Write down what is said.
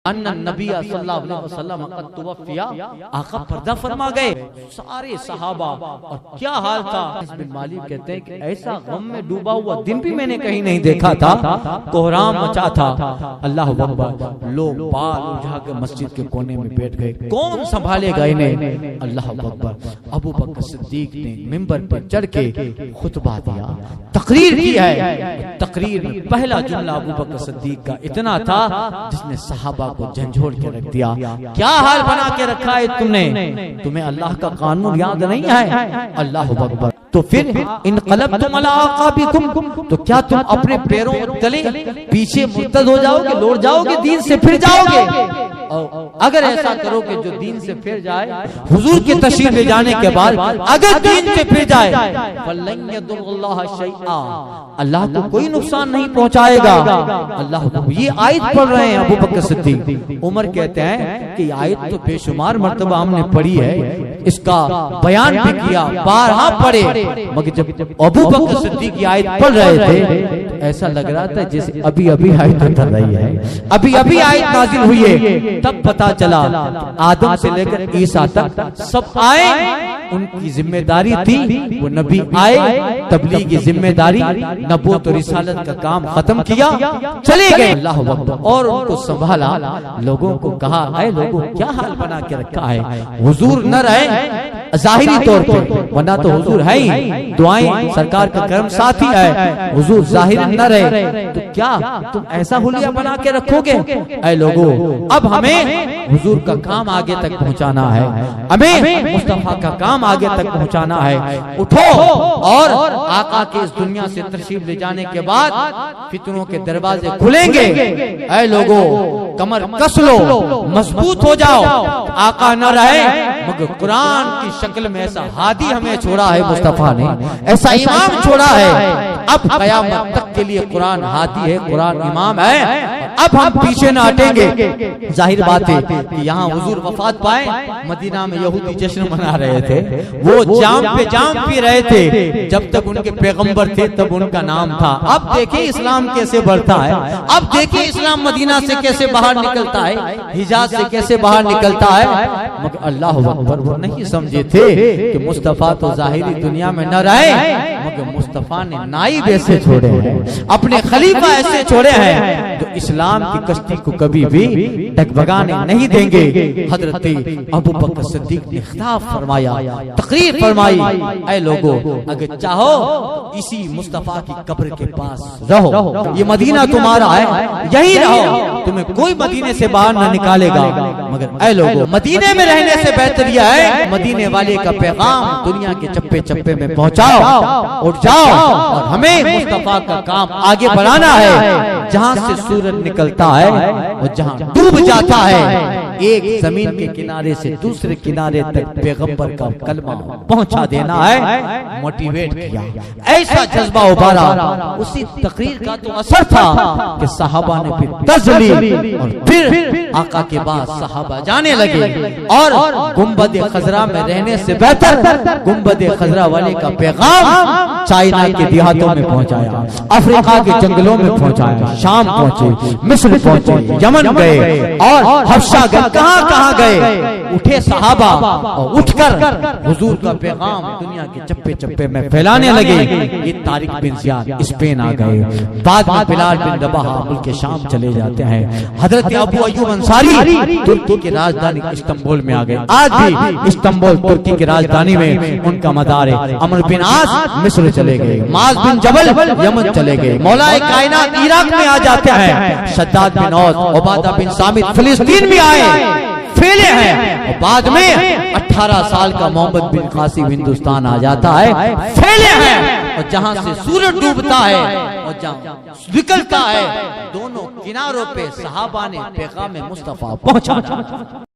ان النبی صلی اللہ علیہ وسلم قد توفیا، آقا پردہ فرما گئے. سارے صحابہ اور کیا حال تھا. بن مالک کہتے ہیں کہ ایسا غم میں ڈوبا ہوا دن بھی میں نے کہیں نہیں دیکھا تھا. کوہرام مچا تھا. اللہ اکبر. لوگ بال اٹھا کے مسجد کے کونے میں بیٹھ گئے. کون سنبھالے گا انہیں؟ اللہ اکبر. ابو بکر صدیق نے منبر پر چڑھ کے خطبہ دیا، تقریر کی ہے. تقریر میں پہلا جملہ ابو بکر صدیق کا اتنا تھا جس نے صحابہ کو جھنجھوڑ کے رکھ دیا. کیا حال بنا کے رکھا ہے تم نے؟ تمہیں اللہ کا قانون یاد نہیں ہے؟ اللہ اکبر. تو پھر انقلبتم علی اعقابکم، تو کیا تم اپنے پیروں تلے پیچھے مرتد ہو جاؤ گے، لوٹ جاؤ گے، دین سے پھر جاؤ گے؟ اگر ایسا کرو کہ جو دین سے پھر جائے، حضور کی تشریف لے جانے کے بعد اگر دین سے پھر جائے، فلن یضر اللہ شیئا، اللہ کو کوئی نقصان نہیں پہنچائے گا. اللہ کو یہ آیت پڑھ رہے ہیں ابو بکر صدیق. عمر کہتے ہیں کہ یہ آیت تو بے شمار مرتبہ ہم نے پڑھی ہے، اس کا بیان بھی کیا، بارہا پڑھے، مگر جب ابو بکر صدیق یہ آیت پڑھ رہے تھے تو ایسا لگ رہا تھا جیسے ابھی ابھی آیت اتر رہی ہے، ابھی ابھی آیت نازل ہوئی ہے. تب پتا چلا آدم سے لے کر عیسیٰ تک سب آئے، ان کی ذمہ داری تھی وہ نبی آئے، تبلیغ کی ذمہ داری، نبوت و رسالت کا کام ختم کیا، چلے گئے. اللہ اکبر. اور ان کو سنبھالا، لوگوں کو کہا اے لوگوں کیا حال بنا کے رکھا ہے. حضور نہ رہے ظاہری طور پر، ورنہ تو حضور ہے ہی، دعائیں سرکار کا کرم ساتھی ہے، حضور ظاہر نہ رہے تو کیا تم ایسا حلیہ بنا کے رکھو گے؟ اے لوگوں اب ہمیں حضور کا کام آگے تک پہنچانا ہے، ہمیں مصطفیٰ کا کام آگے تک پہنچانا ہے. اٹھو اور آقا کے اس دنیا سے تشریف لے جانے کے بعد فتنوں کے دروازے کھلیں گے. اے لوگوں کمر کس لو، مضبوط ہو جاؤ. آقا نہ رہے مگر قرآن کی شکل میں ایسا ہادی ہمیں چھوڑا ہے مصطفیٰ نے، ایسا امام چھوڑا ہے. اب قیامت تک کے لیے قرآن ہادی ہے، قرآن امام ہے. اب ہم پیچھے نہ ہٹیں گے. ظاہر بات ہے کہ یہاں حضور وفات پائے، مدینہ میں یہودی جشن منا رہے تھے، وہ جام پہ جام پی رہے تھے. جب تک ان کے پیغمبر تھے تب ان کا نام تھا. اب دیکھیں اسلام کیسے بڑھتا ہے، اب دیکھیں اسلام مدینہ سے کیسے باہر نکلتا ہے، حجاز سے کیسے باہر نکلتا ہے. مگر اللہ اکبر وہ نہیں سمجھے تھے کہ مصطفیٰ تو ظاہری دنیا میں نہ رہے، مگر مصطفیٰ نے نائب ایسے چھوڑے ہیں، اپنے خلیفہ ایسے چھوڑے ہیں جو اسلام کی کشتی کو کبھی بھی ڈگبگانے نہیں دیں گے. حضرت ابو بکر صدیق نے خطاب فرمایا، تقریر فرمائی، اے لوگو اگر چاہو اسی مصطفیٰ کی قبر کے پاس رہو، یہ مدینہ تمہارا ہے، یہی رہو، تمہیں کوئی مدینے سے باہر نہ نکالے گا. مگر اے لوگو مدینے میں رہنے سے بہتر یہ ہے مدینے والے کا پیغام دنیا کے چپے چپے میں پہنچاؤ. اٹھ جاؤ اور ہمیں مصطفیٰ کا کام آگے بڑھانا ہے. جہاں سے سورج نکلتا ہے اور جہاں ڈوب جاتا ہے، ایک زمین کے کنارے سے دوسرے کنارے تک پیغمبر کا کلمہ پہنچا دینا ہے. موٹیویٹ کیا، ایسا جذبہ ابھارا. اسی تقریر کا تو اثر تھا کہ صحابہ نے پھر طرز لی اور پھر آقا کے بعد صحابہ جانے لگے اور گنبد خضرا میں رہنے سے بہتر گنبد خضرا والے کا پیغام چائنا کے دیہاتوں میں پہنچایا، افریقہ کے جنگلوں میں پہنچایا، شام پہنچے، مصر پہنچے، یمن گئے اور حبشہ گئے، کہاں کہاں گئے. اٹھے صحابہ اور اٹھ کر حضور کا پیغام دنیا کے چپے چپے میں پھیلانے لگے. یہ طارق بن زیاد اسپین آ گئے، بعد میں بلال بن رباح ملک شام چلے جاتے ہیں. حضرت ابو ایوب انصاری ترکی کی راجدھانی استنبول میں آ گئے. آج بھی استنبول ترکی کی راجدھانی میں ان کا مدار ہے. عمرو بن عاص مصر چلے گئے، معاذ بن جبل یمن چلے گئے، مولا کائنات عراق میں آ جاتے ہیں، شداد بن اوس، عبادہ بن صامت فلسطین میں آئے، پھیلے ہیں. اور بعد میں 18 سال کا محمد بن قاسم ہندوستان آ جاتا ہے، پھیلے ہیں. اور جہاں سے سورج ڈوبتا ہے اور جہاں نکلتا ہے، دونوں کناروں پہ صحابہ نے پیغام مصطفیٰ پہنچا.